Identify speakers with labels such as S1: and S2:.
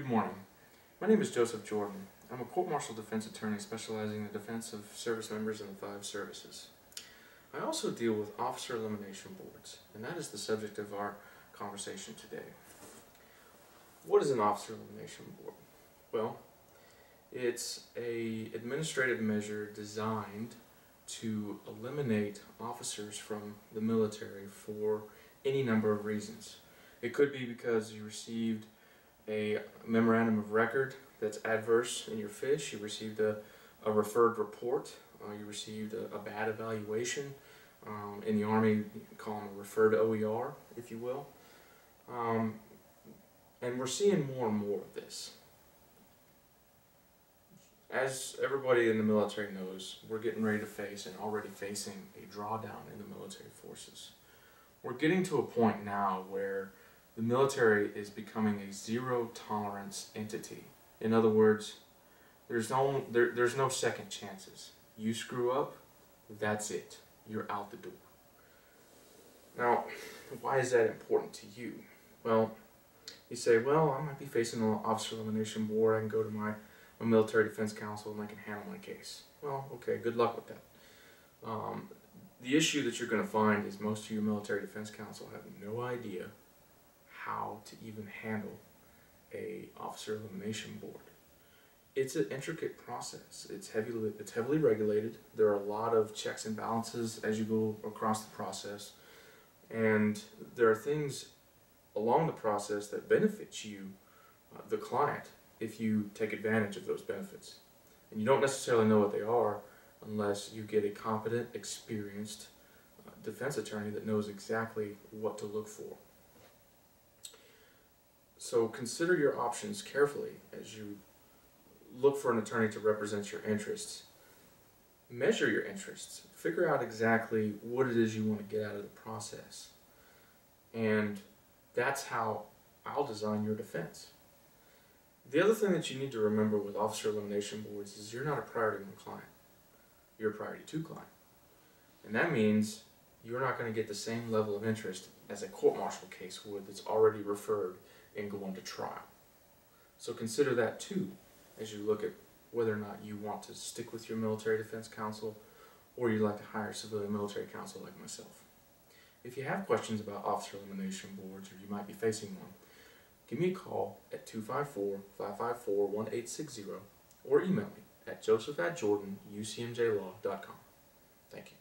S1: Good morning. My name is Joseph Jordan. I'm a court-martial defense attorney specializing in the defense of service members in the 5 services. I also deal with officer elimination boards, and that is the subject of our conversation today. What is an officer elimination board? Well, it's an administrative measure designed to eliminate officers from the military for any number of reasons. It could be because you received a memorandum of record that's adverse in your fish, you received a referred report, you received a bad evaluation. In the Army, you can call them a referred OER, if you will. And we're seeing more and more of this. As everybody in the military knows, we're getting ready to face and already facing a drawdown in the military forces. We're getting to a point now where the military is becoming a zero-tolerance entity. In other words, there's no second chances. You screw up, that's it. You're out the door. Now, why is that important to you? Well, you say, well, I might be facing an officer elimination board. I can go to my military defense counsel and I can handle my case. Well, okay, good luck with that. The issue that you're going to find is most of your military defense counsel have no idea how to even handle a officer elimination board. It's an intricate process. It's heavily regulated. There are a lot of checks and balances as you go across the process, and there are things along the process that benefit you, the client, if you take advantage of those benefits. And you don't necessarily know what they are unless you get a competent, experienced defense attorney that knows exactly what to look for. So consider your options carefully as you look for an attorney to represent your interests. Measure your interests. Figure out exactly what it is you want to get out of the process. And that's how I'll design your defense. The other thing that you need to remember with officer elimination boards is you're not a priority 1 client. You're a priority 2 client. And that means you're not going to get the same level of interest as a court-martial case would that's already referred and going to trial. So consider that too as you look at whether or not you want to stick with your military defense counsel or you'd like to hire civilian military counsel like myself. If you have questions about officer elimination boards or you might be facing one, give me a call at 254-554-1860 or email me at joseph@jordanucmjlaw.com. Thank you.